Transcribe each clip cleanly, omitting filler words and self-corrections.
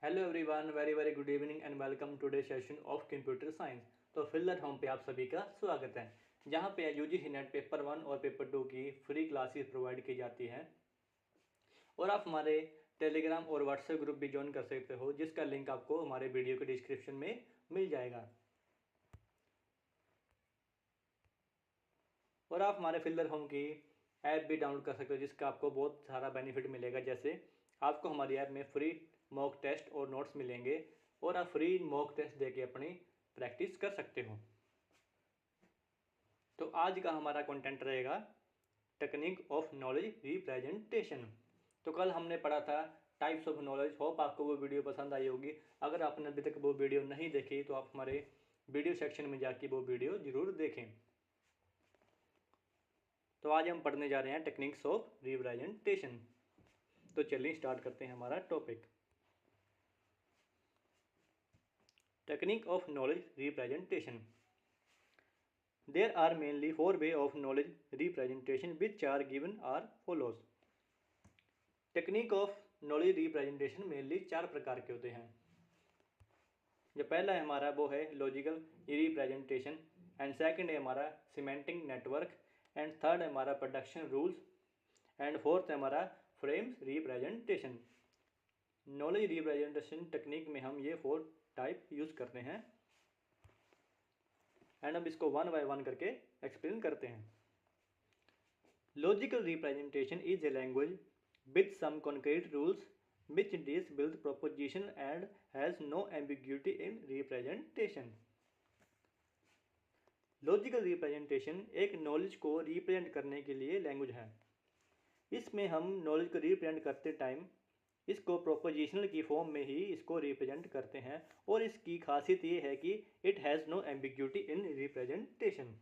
Hello everyone, very very good evening and welcome today session of computer science. तो fill at home पे आप सभी का स्वागत है, जहां पे यूजीसी नेट पेपर 1 और पेपर 2 की फ्री क्लासेस प्रोवाइड की जाती हैं। और आप हमारे टेलीग्राम और व्हाट्सएप ग्रुप भी ज्वाइन कर सकते हो, जिसका लिंक आपको हमारे वीडियो के डिस्क्रिप्शन में मिल जाएगा। और आप हमारे फिल एट होम की ऐप भी डाउनलोड कर सकते हो, जिसका आपको बहुत सारा बेनिफिट मिलेगा। जैसे आपको हमारी ऐप में फ्री मॉक टेस्ट और नोट्स मिलेंगे और आप फ्री मॉक टेस्ट देके अपनी प्रैक्टिस कर सकते हो। तो आज का हमारा कंटेंट रहेगा टेक्निक ऑफ नॉलेज रिप्रेजेंटेशन। तो कल हमने पढ़ा था टाइप्स ऑफ नॉलेज। होप आपको वो वीडियो पसंद आई होगी। अगर आपने अभी तक वो वीडियो नहीं देखी तो आप हमारे वीडियो सेक्शन में जाके वो वीडियो जरूर देखें। तो आज हम पढ़ने जा रहे हैं टेक्निक्स ऑफ रिप्रेजेंटेशन। तो चलिए स्टार्ट करते हैं हमारा topic. Technique of knowledge representation. There are mainly four ways of knowledge representation which are given are follows. Technique of knowledge representation mainly चार प्रकार के होते हैं। जो पहला है हमारा वो है लॉजिकल रिप्रेजेंटेशन, एंड सेकंड है हमारा सिमेंटिक नेटवर्क, एंड थर्ड है हमारा प्रोडक्शन रूल्स, एंड फोर्थ है हमारा frames representation. Knowledge representation technique में हम ये फोर टाइप यूज करते हैं एंड अब इसको वन बाय वन करके एक्सप्लेन करते हैं। Logical representation is a language with some concrete rules which deals with proposition and has no ambiguity in representation. Logical representation एक नॉलेज को रिप्रेजेंट करने के लिए लैंग्वेज है। इसमें हम नॉलेज को रिप्रेजेंट करते टाइम इसको प्रोपोजिशनल की फॉर्म में ही इसको रिप्रेजेंट करते हैं, और इसकी खासियत ये है कि it has no ambiguity in representation.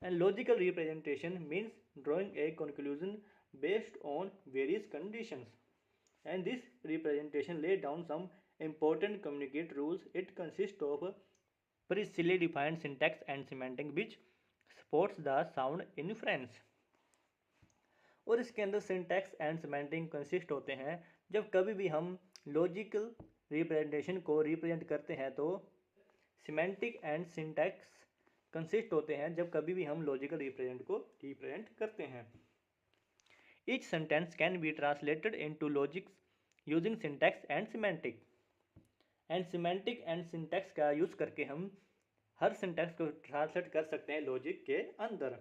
And logical representation means drawing a conclusion based on various conditions, and this representation lay down some important communicate rules. It consists of precisely defined syntax and semantic which supports the sound inference. और इसके अंदर syntax and semantic consist होते हैं। जब कभी भी हम logical representation को रिप्रेजेंट करते हैं तो सिमेंटिक एंड सिंटैक्स कंसिस्ट होते हैं जब कभी भी हम लॉजिकल रिप्रेजेंट को रिप्रेजेंट करते हैं। Each sentence can be translated into logics using syntax and semantic. And semantic and syntax का यूज करके हम हर सिंटैक्स को ट्रांसलेट कर सकते हैं लॉजिक के अंदर।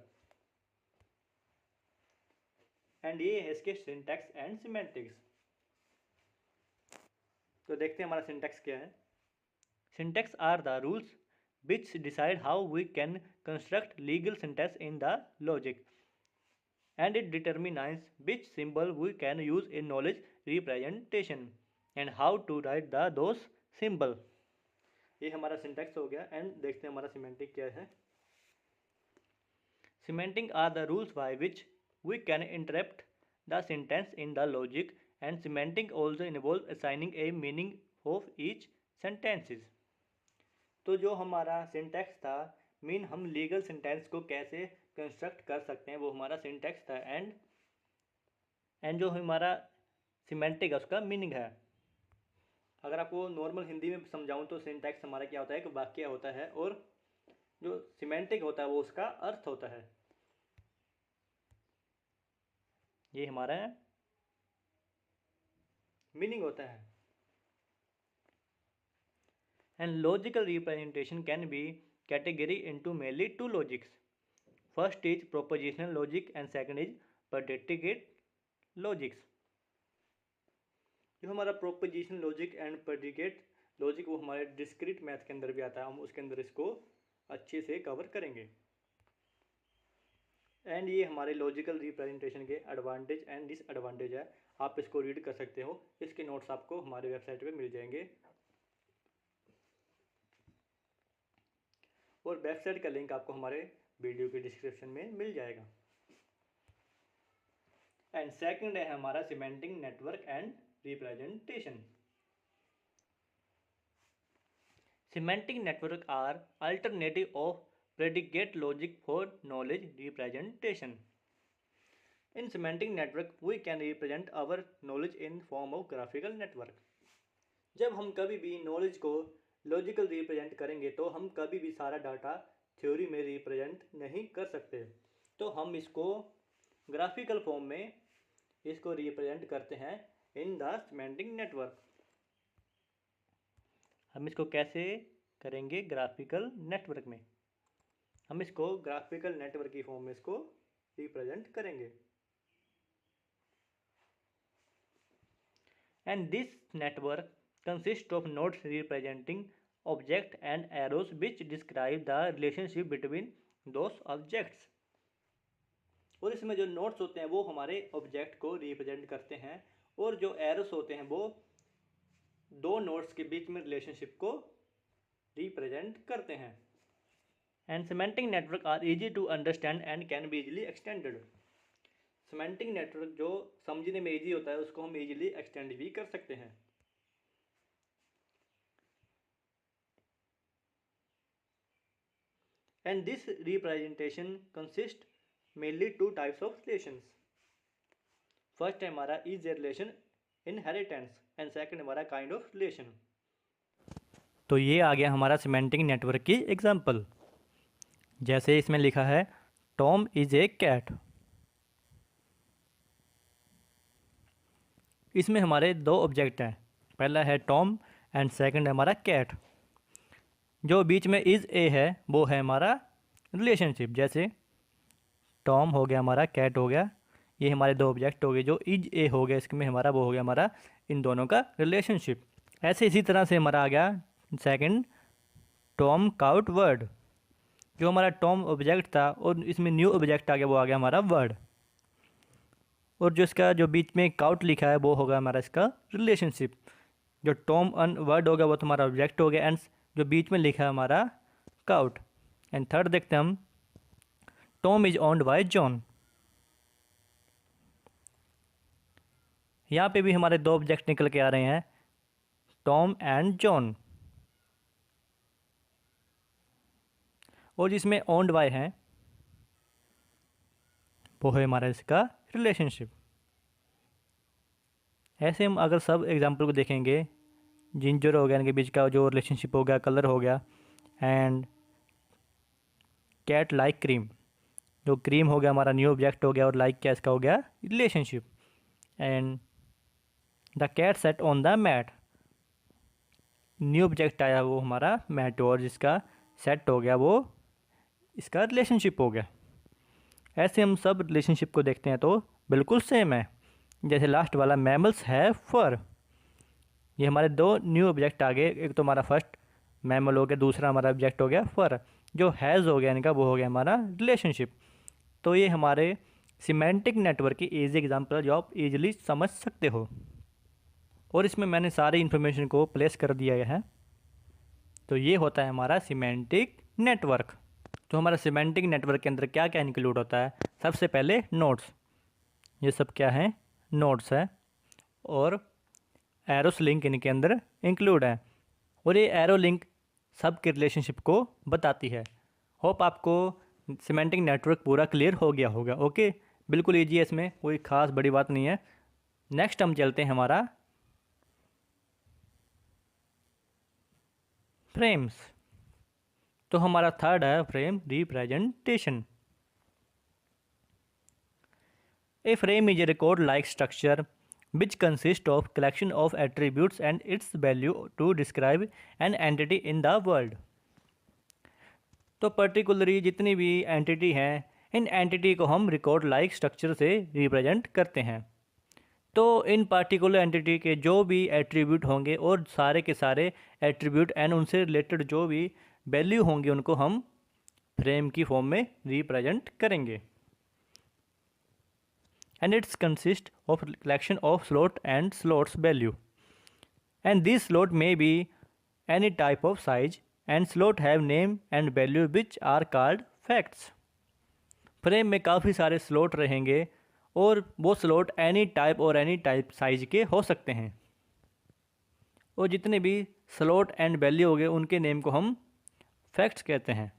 एंड ये है इसके सिंटैक्स एंड सिमेंटिक्स। तो देखते हैं हमारा सिंटैक्स क्या है। Syntax are the rules which decide how we can construct legal sentence in the logic, and it determines which symbol we can use in knowledge representation and how to write those symbol। ये हमारा syntax हो गया। And देखते हैं हमारा semantic क्या है। Semantic are the rules by which we can interpret the sentence in the logic, and semantic also involve assigning a meaning of each sentences. तो जो हमारा सिंटैक्स था, मीन हम लीगल सेंटेंस को कैसे कंस्ट्रक्ट कर सकते हैं, वो हमारा सिंटैक्स था। एंड जो हमारा सिमेंटिक है उसका मीनिंग है। अगर आपको नॉर्मल हिंदी में समझाऊं तो सिंटैक्स हमारा क्या होता है, एक वाक्य होता है, और जो सिमेंटिक होता है वो उसका अर्थ होता है। ये हमारा मीनिंग होता है। And logical representation can be category into mainly two logics. First is propositional logic and second is predicate logics. जो हमारा propositional logic and predicate logic वो हमारे डिस्क्रीट मैथ के अंदर भी आता है, हम उसके अंदर इसको अच्छे से कवर करेंगे। एंड ये हमारे लॉजिकल रिप्रेजेंटेशन के एडवांटेज एंड डिसएडवांटेज है। आप इसको रीड कर सकते हो, इसके नोट्स आपको हमारे वेबसाइट पे मिल जाएंगे, और वेबसाइट का लिंक आपको हमारे वीडियो के डिस्क्रिप्शन में मिल जाएगा। एंड सेकंड है हमारा semantic network and representation. Semantic network are alternative of predicate logic for knowledge representation. In semantic network, we can represent our knowledge in form of graphical network. जब हम कभी भी knowledge को logical represent करेंगे तो हम कभी भी सारा डाटा थ्योरी में रिप्रेजेंट नहीं कर सकते, तो हम इसको ग्राफिकल फॉर्म में इसको रिप्रेजेंट करते हैं इन द सिमेंटिक नेटवर्क। हम इसको कैसे करेंगे ग्राफिकल नेटवर्क में, हम इसको ग्राफिकल नेटवर्क की फॉर्म में इसको रिप्रेजेंट करेंगे। And this network consist of nodes representing object and arrows which describe the relationship between those objects. और इसमें जो नोड्स होते हैं वो हमारे ऑब्जेक्ट को रिप्रेजेंट करते हैं, और जो एरोस होते हैं वो दो नोड्स के बीच में रिलेशनशिप को रिप्रेजेंट करते हैं। And semantic network are easy to understand and can be easily extended. Semantic network जो समझने में इजी होता है उसको हम इजीली एक्सटेंड भी कर सकते हैं। And this representation consist mainly two types of relations. First है हमारा is a relation inheritance and second हमारा काइंड ऑफ रिलेशन। तो ये आ गया हमारा सिमेंटिक नेटवर्क की एग्जांपल। जैसे इसमें लिखा है टॉम इज ए कैट। इसमें हमारे दो ऑब्जेक्ट हैं, पहला है टॉम एंड सेकंड है हमारा कैट। जो बीच में इज ए है वो है हमारा रिलेशनशिप। जैसे टॉम हो गया हमारा, कैट हो गया, ये हमारे दो ऑब्जेक्ट हो गए। जो इज ए हो गया इसमें हमारा वो हो गया हमारा इन दोनों का रिलेशनशिप। ऐसे इसी तरह से हमारा आ गया सेकंड टॉम काउट वर्ड। जो हमारा टॉम ऑब्जेक्ट था और इसमें न्यू ऑब्जेक्ट आ गया वो आ गया हमारा वर्ड। और जो इसका जो बीच में काउट लिखा है वो होगा हमारा इसका रिलेशनशिप। जो टॉम अन वर्ड होगा वो तुम्हारा ऑब्जेक्ट हो गया, एंड जो बीच में लिखा है हमारा काउट। एंड थर्ड देखते हैं हम Tom is owned by John. यहाँ पे भी हमारे दो ऑब्जेक्ट निकल के आ रहे हैं, टॉम एंड जॉन। और जिसमें ओन्ड बाय है वो है हमारा इसका रिलेशनशिप। ऐसे हम अगर सब एग्जाम्पल को देखेंगे, जिंजर हो गया इनके बीच का जो रिलेशनशिप हो गया, कलर हो गया, एंड कैट लाइक क्रीम। जो क्रीम हो गया हमारा न्यू ऑब्जेक्ट हो गया, और लाइक क्या इसका हो गया relationship. And the cat sat on the mat, new object आया वो हमारा मैट, और जिसका सेट हो गया वो इसका रिलेशनशिप हो गया। ऐसे हम सब रिलेशनशिप को देखते हैं तो बिल्कुल सेम है। जैसे लास्ट वाला मैमल्स है फर, ये हमारे दो न्यू ऑब्जेक्ट आ गए, एक तो हमारा फर्स्ट मैमल हो गया, दूसरा हमारा ऑब्जेक्ट हो गया फर। जो हैज़ हो गया इनका वो हो गया हमारा रिलेशनशिप। तो ये हमारे सिमेंटिक नेटवर्क की इजी एग्जांपल जो आप इजीली समझ सकते हो। और इसमें मैंने सारी इन्फॉर्मेशन को प्लेस कर दिया है। तो ये होता है हमारा सिमेंटिक नेटवर्क। तो हमारा सिमेंटिक नेटवर्क के अंदर क्या क्या इंक्लूड होता है? सबसे पहले नोड्स, ये सब क्या है नोड्स है, और एरोस लिंक इनके अंदर इंक्लूड है। और ये एरो लिंक सब के रिलेशनशिप को बताती है। होप आपको सिमेंटिक नेटवर्क पूरा क्लियर हो गया होगा। ओके, बिल्कुल ईजी है, इसमें कोई ख़ास बड़ी बात नहीं है। नेक्स्ट हम चलते हैं हमारा फ्रेम्स। तो हमारा थर्ड है frame representation. A frame is a record like structure which consist of collection of attributes and its value to describe an entity in the world। तो पर्टिकुलरली जितनी भी एंटिटी हैं, इन एंटिटी को हम रिकॉर्ड लाइक स्ट्रक्चर से represent करते हैं। तो इन पार्टिकुलर एंटिटी के जो भी एट्रीब्यूट होंगे और सारे के सारे एट्रीब्यूट एंड उनसे रिलेटेड जो भी वैल्यू होंगे उनको हम फ्रेम की फॉर्म में रिप्रेजेंट करेंगे। And it's consist of collection of slot and slots value, and these slot may be any type of size and slot have name and value which are called facts। Frame में काफ़ी सारे slot रहेंगे और वो slot any type और any type size के हो सकते हैं, और जितने भी स्लॉट एंड वैल्यू हो गए उनके नेम को हम फैक्ट्स कहते हैं,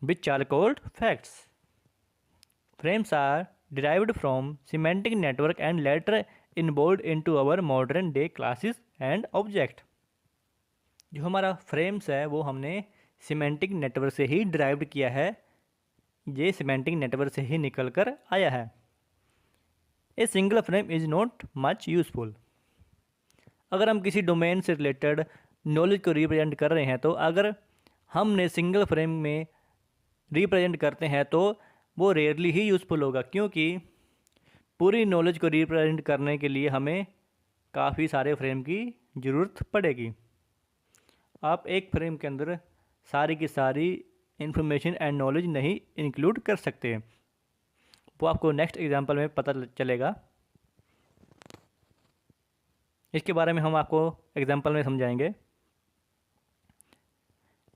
which are called facts। Frames are derived from semantic network and later inboard into our modern day classes and object. जो हमारा फ्रेम्स है वो हमने सिमेंटिक नेटवर्क से ही डिराइव्ड किया है, ये सिमेंटिक नेटवर्क से ही निकल कर आया है। A single frame is not much useful. अगर हम किसी डोमेन से रिलेटेड नॉलेज को रिप्रेजेंट कर रहे हैं तो अगर हमने सिंगल फ्रेम में रिप्रेजेंट करते हैं तो वो रेयरली ही यूज़फुल होगा, क्योंकि पूरी नॉलेज को रिप्रेजेंट करने के लिए हमें काफ़ी सारे फ्रेम की ज़रूरत पड़ेगी। आप एक फ्रेम के अंदर सारी की सारी इंफॉर्मेशन एंड नॉलेज नहीं इंक्लूड कर सकते, वो आपको नेक्स्ट एग्जांपल में पता चलेगा। इसके बारे में हम आपको एग्जांपल में समझाएंगे।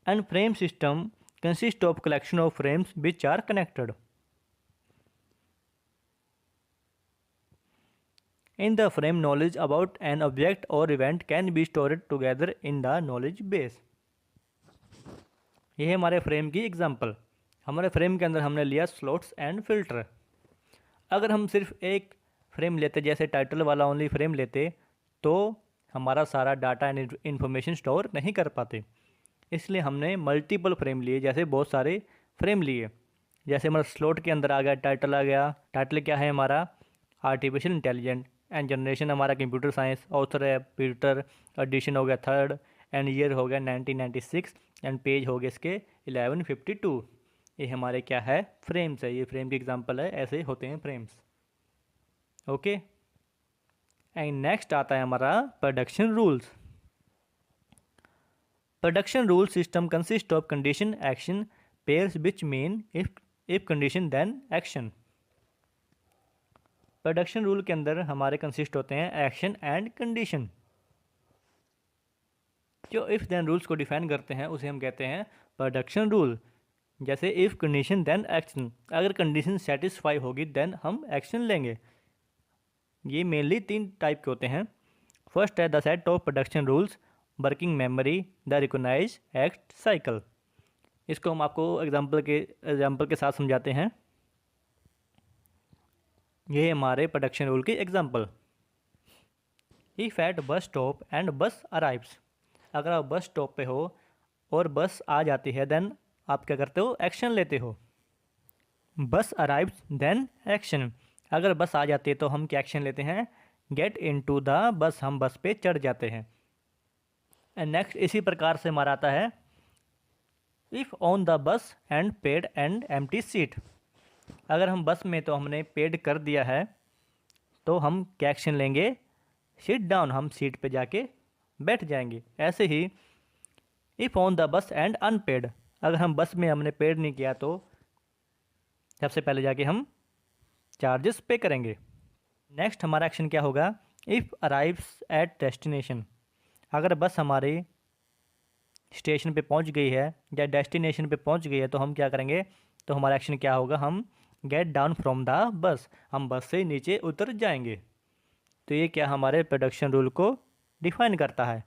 And frame system consist of collection of frames which are connected. In the frame, knowledge about an object or event can be stored together in the knowledge base. ये है हमारे फ्रेम की एग्जांपल। हमारे frame के अंदर हमने लिया slots and filter. अगर हम सिर्फ एक फ्रेम लेते, जैसे टाइटल वाला ओनली फ्रेम लेते, तो हमारा सारा डाटा एंड इन्फॉर्मेशन स्टोर नहीं कर पाते। इसलिए हमने मल्टीपल फ्रेम लिए, जैसे बहुत सारे फ्रेम लिए। जैसे हमारा स्लॉट के अंदर आ गया टाइटल, आ गया टाइटल क्या है हमारा आर्टिफिशियल इंटेलिजेंट, एंड जनरेशन हमारा कंप्यूटर साइंस, ऑथर है पीटर, एडिशन हो गया थर्ड, एंड ईयर हो गया 1996, एंड पेज हो गया इसके 1152। ये हमारे क्या है फ्रेम्स है, ये फ्रेम की एग्जांपल है, ऐसे होते हैं फ्रेम्स। ओके, एंड नेक्स्ट आता है हमारा production rules. Production rule system consist of condition action pairs which mean if condition then action. Production rule के अंदर हमारे कंसिस्ट होते हैं एक्शन एंड कंडीशन। जो इफ़ देन रूल्स को डिफाइन करते हैं उसे हम कहते हैं प्रोडक्शन रूल। जैसे इफ़ कंडीशन देन एक्शन, अगर कंडीशन सेटिस्फाई होगी देन हम एक्शन लेंगे। ये मेनली 3 टाइप के होते हैं। फर्स्ट है the set of production rules, working memory, the recognise act cycle. इसको हम आपको एग्जाम्पल के साथ समझाते हैं। ये हमारे प्रोडक्शन रूल की example. If at bus stop and बस अराइव्स, अगर आप बस स्टॉप पे हो और बस आ जाती है देन आप क्या करते हो, एक्शन लेते हो। बस अराइव्स देन एक्शन, अगर बस आ जाती है तो हम क्या एक्शन लेते हैं, गेट इनटू द बस, हम बस पे चढ़ जाते हैं। एंड नेक्स्ट इसी प्रकार से हमारा आता है if on the bus and paid and empty seat, अगर हम बस में तो हमने पेड कर दिया है तो हम क्या एक्शन लेंगे, सिट डाउन, हम सीट पे जाके बैठ जाएंगे। ऐसे ही if on the bus and unpaid, अगर हम बस में हमने पेड नहीं किया तो सबसे पहले जाके हम चार्जेस पे करेंगे। नेक्स्ट हमारा एक्शन क्या होगा, इफ़ अराइव्स एट डेस्टिनेशन, अगर बस हमारे स्टेशन पे पहुंच गई है या डेस्टिनेशन पे पहुंच गई है तो हम क्या करेंगे, तो हमारा एक्शन क्या होगा, हम get down from the bus, हम बस से नीचे उतर जाएंगे। तो ये क्या हमारे प्रोडक्शन रूल को डिफाइन करता है।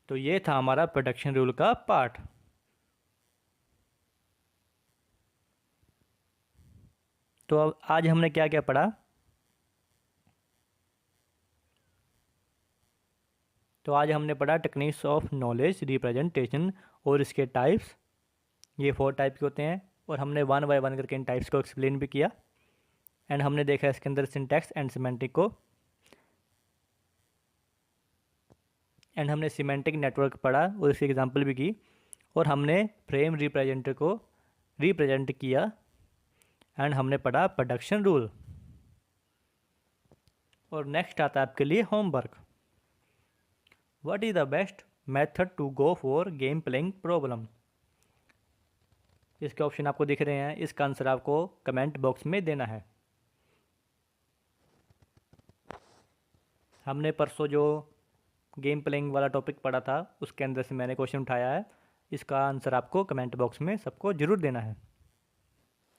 तो ये था हमारा प्रोडक्शन रूल का पार्ट। तो अब आज हमने क्या क्या पढ़ा, तो आज हमने पढ़ा टेक्निक्स ऑफ नॉलेज रिप्रेजेंटेशन और इसके टाइप्स। ये 4 टाइप के होते हैं और हमने 1 बाय 1 करके इन टाइप्स को एक्सप्लेन भी किया। एंड हमने देखा इसके अंदर सिंटैक्स एंड सिमेंटिक को, एंड हमने सिमेंटिक नेटवर्क पढ़ा और इसकी एग्जांपल भी की, और हमने फ्रेम रिप्रेजेंटर को रिप्रेजेंट किया, एंड हमने पढ़ा प्रोडक्शन रूल। और नेक्स्ट आता है आपके लिए homework. What is the best method to go for game playing problem. इसके ऑप्शन आपको दिख रहे हैं, इसका आंसर आपको कमेंट बॉक्स में देना है। हमने परसों जो गेम प्लेइंग वाला टॉपिक पढ़ा था उसके अंदर से मैंने क्वेश्चन उठाया है, इसका आंसर आपको कमेंट बॉक्स में सबको ज़रूर देना है।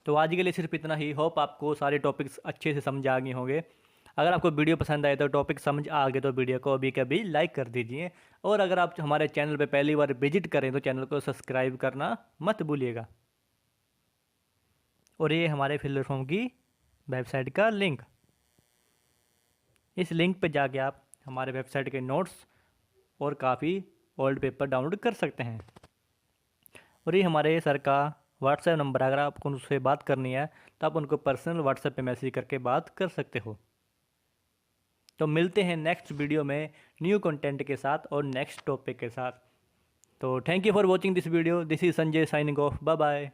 तो आज के लिए सिर्फ इतना ही। होप आपको सारे टॉपिक्स अच्छे से समझ आ गए होंगे। अगर आपको वीडियो पसंद आए तो टॉपिक समझ आ गए तो वीडियो को अभी कभी लाइक कर दीजिए, और अगर आप हमारे चैनल पर पहली बार विजिट करें तो चैनल को सब्सक्राइब करना मत भूलिएगा। और ये हमारे फिलर फॉर्म की वेबसाइट का लिंक। इस लिंक पे जाके आप हमारे वेबसाइट के नोट्स और काफ़ी ओल्ड पेपर डाउनलोड कर सकते हैं। और ये हमारे सर का व्हाट्सएप नंबर, अगर आपको उनसे बात करनी है तो आप उनको पर्सनल व्हाट्सएप पे मैसेज करके बात कर सकते हो। तो मिलते हैं नेक्स्ट वीडियो में न्यू कंटेंट के साथ और नेक्स्ट टॉपिक के साथ। तो thank you for watching this video. This is Sanjay signing off. Bye bye.